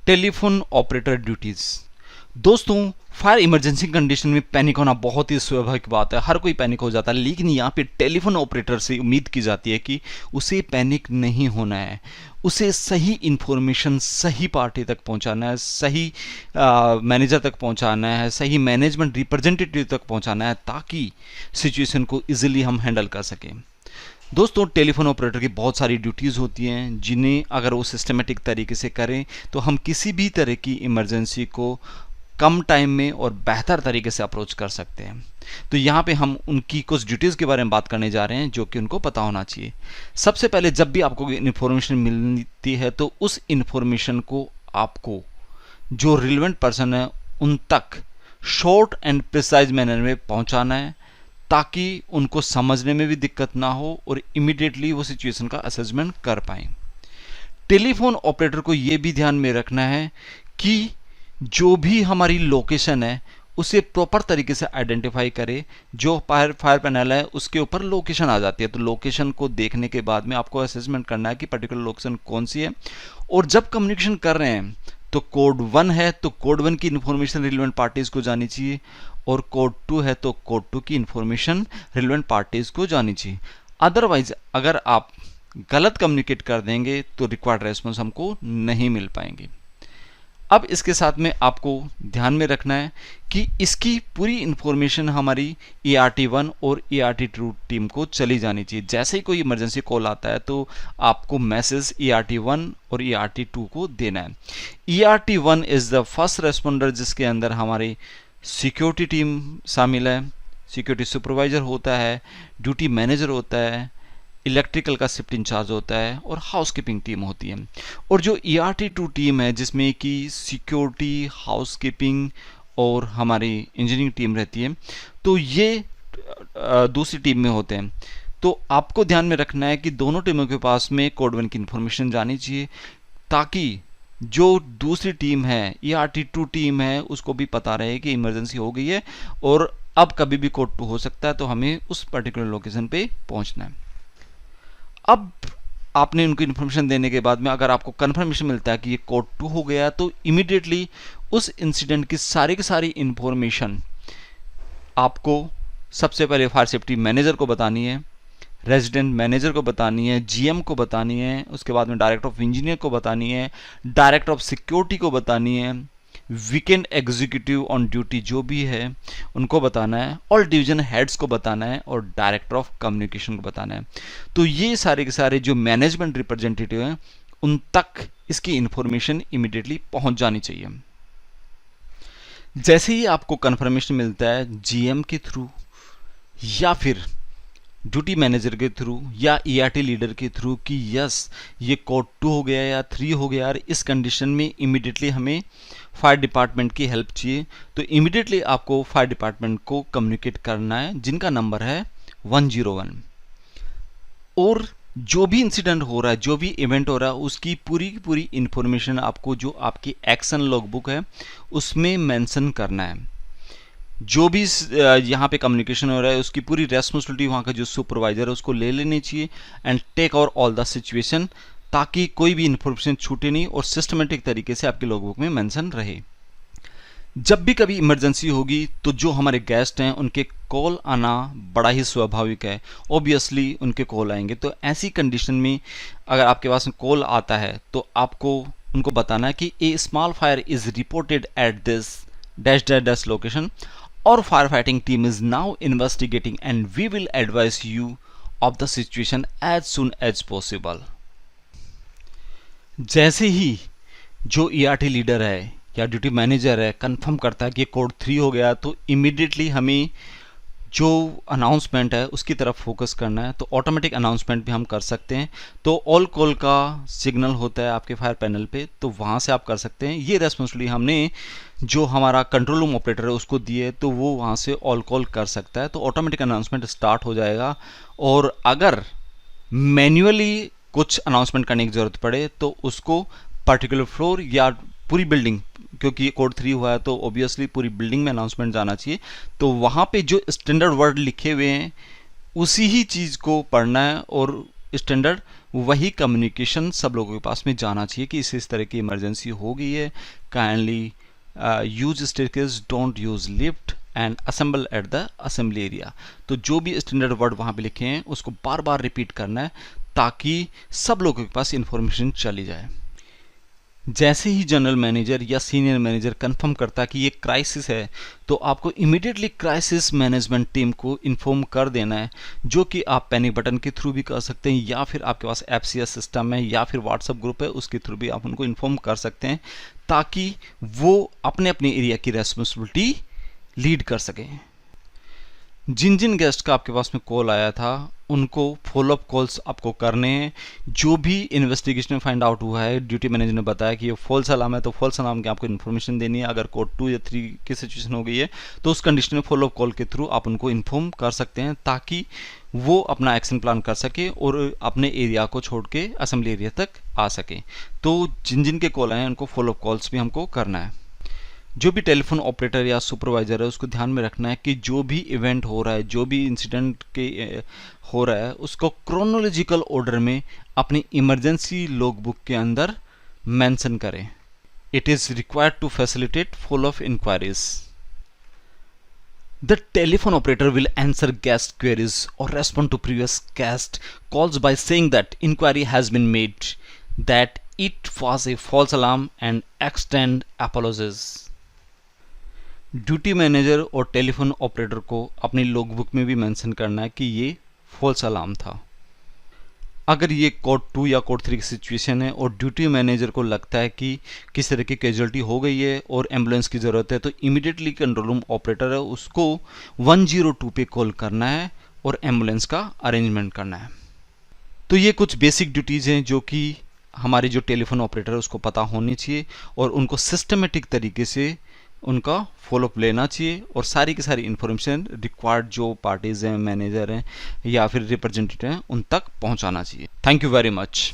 Telephone operator duties. दोस्तों, fire emergency condition में panic होना बहुत ही स्वाभाविक बात है, हर कोई पैनिक हो जाता है, लेकिन यहाँ पे टेलीफोन ऑपरेटर से उम्मीद की जाती है कि उसे पैनिक नहीं होना है, उसे सही इंफॉर्मेशन सही पार्टी तक पहुँचाना है, सही मैनेजर तक पहुँचाना है, सही मैनेजमेंट रिप्रेजेंटेटिव तक पहुँचाना है, ताकि सिचुएशन को ईजिली हम हैंडल कर सकें। दोस्तों, टेलीफोन ऑपरेटर की बहुत सारी ड्यूटीज़ होती हैं, जिन्हें अगर वो सिस्टमेटिक तरीके से करें तो हम किसी भी तरह की इमरजेंसी को कम टाइम में और बेहतर तरीके से अप्रोच कर सकते हैं। तो यहाँ पे हम उनकी कुछ ड्यूटीज़ के बारे में बात करने जा रहे हैं जो कि उनको पता होना चाहिए। सबसे पहले, जब भी आपको इन्फॉर्मेशन मिलती है तो उस इन्फॉर्मेशन को आपको जो रिलेवेंट पर्सन है उन तक शॉर्ट एंड प्रिसाइज मैनर में पहुँचाना है, ताकि उनको समझने में भी दिक्कत ना हो और इमीडिएटली वो सिचुएशन का असेसमेंट कर पाएं। टेलीफोन ऑपरेटर को ये भी ध्यान में रखना है कि जो भी हमारी लोकेशन है उसे प्रॉपर तरीके से आइडेंटिफाई करे। जो फायर पैनल है उसके ऊपर लोकेशन आ जाती है, तो लोकेशन को देखने के बाद में आपको असेसमेंट करना है कि पर्टिकुलर लोकेशन कौन सी है। और जब कम्युनिकेशन कर रहे हैं तो कोड 1 है तो कोड 1 की इन्फॉर्मेशन रिलेवेंट पार्टीज को जानी चाहिए, और कोड 2 है तो कोड 2 की इन्फॉर्मेशन रिलेवेंट पार्टीज को जानी चाहिए। अदरवाइज अगर आप गलत कम्युनिकेट कर देंगे तो रिक्वायर्ड रेस्पॉन्स हमको नहीं मिल पाएंगे। अब इसके साथ में आपको ध्यान में रखना है कि इसकी पूरी इन्फॉर्मेशन हमारी ERT1 और ERT2 टीम को चली जानी चाहिए। जैसे ही कोई इमरजेंसी कॉल आता है तो आपको मैसेज ERT1 और ERT2 को देना है। ERT1 is the first responder, जिसके अंदर हमारी सिक्योरिटी टीम शामिल है, सिक्योरिटी सुपरवाइजर होता है, ड्यूटी मैनेजर होता है, इलेक्ट्रिकल का शिफ्ट इंचार्ज होता है और हाउसकीपिंग टीम होती है। और जो ERT2 टीम है जिसमें कि सिक्योरिटी, हाउसकीपिंग और हमारी इंजीनियरिंग टीम रहती है, तो ये दूसरी टीम में होते हैं। तो आपको ध्यान में रखना है कि दोनों टीमों के पास में कोड 1 की इन्फॉर्मेशन जानी चाहिए, ताकि जो दूसरी टीम है, ERT2 टीम है, उसको भी पता रहे कि इमरजेंसी हो गई है और अब कभी भी कोड 2 हो सकता है, तो हमें उस पर्टिकुलर लोकेशन पे पहुंचना है। अब आपने उनको इन्फॉर्मेशन देने के बाद में अगर आपको कंफर्मेशन मिलता है कि ये कोड 2 हो गया, तो इमीडिएटली उस इंसिडेंट की सारी इन्फॉर्मेशन आपको सबसे पहले फायर सेफ्टी मैनेजर को बतानी है, रेजिडेंट मैनेजर को बतानी है, GM को बतानी है, उसके बाद में डायरेक्टर ऑफ इंजीनियर को बतानी है, डायरेक्टर ऑफ सिक्योरिटी को बतानी है, वीकेंड एग्जीक्यूटिव ऑन ड्यूटी जो भी है उनको बताना है, और डिवीजन हेड्स को बताना है, और डायरेक्टर ऑफ कम्युनिकेशन को बताना है। तो ये सारे के सारे जो मैनेजमेंट रिप्रेजेंटेटिव हैं उन तक इसकी इंफॉर्मेशन इमीडिएटली पहुंच जानी चाहिए। जैसे ही आपको कंफर्मेशन मिलता है GM के थ्रू या फिर ड्यूटी मैनेजर के थ्रू या ERT लीडर के थ्रू कि यस ये कोड 2 हो गया या 3 हो गया, और इस कंडीशन में इमीडिएटली हमें फायर डिपार्टमेंट की हेल्प चाहिए, तो इमीडिएटली आपको फायर डिपार्टमेंट को कम्युनिकेट करना है, जिनका नंबर है 101। और जो भी इंसिडेंट हो रहा है, जो भी इवेंट हो रहा है, उसकी पूरी इंफॉर्मेशन आपको जो आपकी एक्शन लॉगबुक है उसमें मेंशन करना है। जो भी यहाँ पे कम्युनिकेशन हो रहा है उसकी पूरी रेस्पॉन्सिबिलिटी वहाँ का जो सुपरवाइजर है उसको ले लेनी चाहिए, and take over all the situation, ताकि कोई भी इन्फॉर्मेशन छूटे नहीं और सिस्टमेटिक तरीके से आपकी लॉगबुक में मेंशन रहे। जब भी कभी इमरजेंसी होगी तो जो हमारे गेस्ट हैं उनके कॉल आना बड़ा ही स्वाभाविक है, ऑब्वियसली उनके कॉल आएंगे। तो ऐसी कंडीशन में अगर आपके पास कॉल आता है तो आपको उनको बताना है कि a small fire is reported at this dash dash dash location, और fire fighting team is now investigating and we will advise you of the situation as soon as possible. जैसे ही जो ERT लीडर है या duty manager है confirm करता है कि कोड 3 हो गया, तो इमीडिएटली हमें जो अनाउंसमेंट है उसकी तरफ फोकस करना है। तो ऑटोमेटिक अनाउंसमेंट भी हम कर सकते हैं, तो ऑल कॉल का सिग्नल होता है आपके फायर पैनल पे, तो वहाँ से आप कर सकते हैं। ये रेस्पॉन्सिबिलिटी हमने जो हमारा कंट्रोल रूम ऑपरेटर है उसको दी है, तो वो वहाँ से ऑल कॉल कर सकता है, तो ऑटोमेटिक अनाउंसमेंट स्टार्ट हो जाएगा। और अगर मैन्युअली कुछ अनाउंसमेंट करने की ज़रूरत पड़े तो उसको पर्टिकुलर फ्लोर या पूरी बिल्डिंग, क्योंकि कोड 3 हुआ है तो ऑब्वियसली पूरी बिल्डिंग में अनाउंसमेंट जाना चाहिए, तो वहाँ पे जो स्टैंडर्ड वर्ड लिखे हुए हैं उसी ही चीज़ को पढ़ना है और स्टैंडर्ड वही कम्युनिकेशन सब लोगों के पास में जाना चाहिए कि इस तरह की इमरजेंसी हो गई है, kindly use staircase, don't use lift and assemble at the assembly area. तो जो भी स्टैंडर्ड वर्ड वहाँ पे लिखे हैं उसको बार बार रिपीट करना है ताकि सब लोगों के पास इंफॉर्मेशन चली जाए। जैसे ही जनरल मैनेजर या सीनियर मैनेजर कंफर्म करता है कि ये क्राइसिस है, तो आपको इमीडिएटली क्राइसिस मैनेजमेंट टीम को इन्फॉर्म कर देना है, जो कि आप पैनिक बटन के थ्रू भी कर सकते हैं या फिर आपके पास FCS सिस्टम है या फिर व्हाट्सएप ग्रुप है, उसके थ्रू भी आप उनको इन्फॉर्म कर सकते हैं ताकि वो अपने अपने एरिया की रेस्पॉन्सिबिलिटी लीड कर सकें। जिन जिन गेस्ट का आपके पास में कॉल आया था उनको फॉलोअप कॉल्स आपको करने हैं। जो भी इन्वेस्टिगेशन में फाइंड आउट हुआ है, ड्यूटी मैनेजर ने बताया कि ये फॉल्स अलार्म है, तो फॉल्स अलार्म की आपको इन्फॉर्मेशन देनी है। अगर कोड 2 या 3 की सिचुएशन हो गई है तो उस कंडीशन में फॉलोअप कॉल के थ्रू आप उनको इन्फॉर्म कर सकते हैं ताकि वो अपना एक्शन प्लान कर सके और अपने एरिया को छोड़ के असेंबली एरिया तक आ सके। तो जिन जिन के कॉल आए हैं उनको फॉलोअप कॉल्स भी हमको करना है। जो भी टेलीफोन ऑपरेटर या सुपरवाइजर है उसको ध्यान में रखना है कि जो भी इवेंट हो रहा है, जो भी इंसिडेंट के हो रहा है, उसको क्रोनोलॉजिकल ऑर्डर में अपनी इमरजेंसी लॉगबुक के अंदर मेंशन करें। It is required to facilitate follow of inquiries. The telephone operator will answer guest queries or respond to previous guest calls by saying that inquiry has been made, that it was a false alarm and extend apologies. Duty manager और telephone operator को अपनी logbook में भी mention करना है कि ये false alarm था। अगर ये कोड 2 या कोड 3 की सिचुएशन है और ड्यूटी मैनेजर को लगता है कि किस तरह की कैजुअलिटी हो गई है और एम्बुलेंस की ज़रूरत है, तो इमीडिएटली कंट्रोल रूम ऑपरेटर है उसको 102 पे कॉल करना है और एम्बुलेंस का अरेंजमेंट करना है। तो ये कुछ बेसिक ड्यूटीज़ हैं जो कि हमारे जो टेलीफोन ऑपरेटर है उसको पता होनी चाहिए और उनको सिस्टमेटिक तरीके से उनका फॉलोअप लेना चाहिए और सारी की सारी इन्फॉर्मेशन रिक्वायर्ड जो पार्टीज़ हैं, मैनेजर हैं या फिर रिप्रेजेंटेटिव हैं, उन तक पहुंचाना चाहिए। Thank you very much.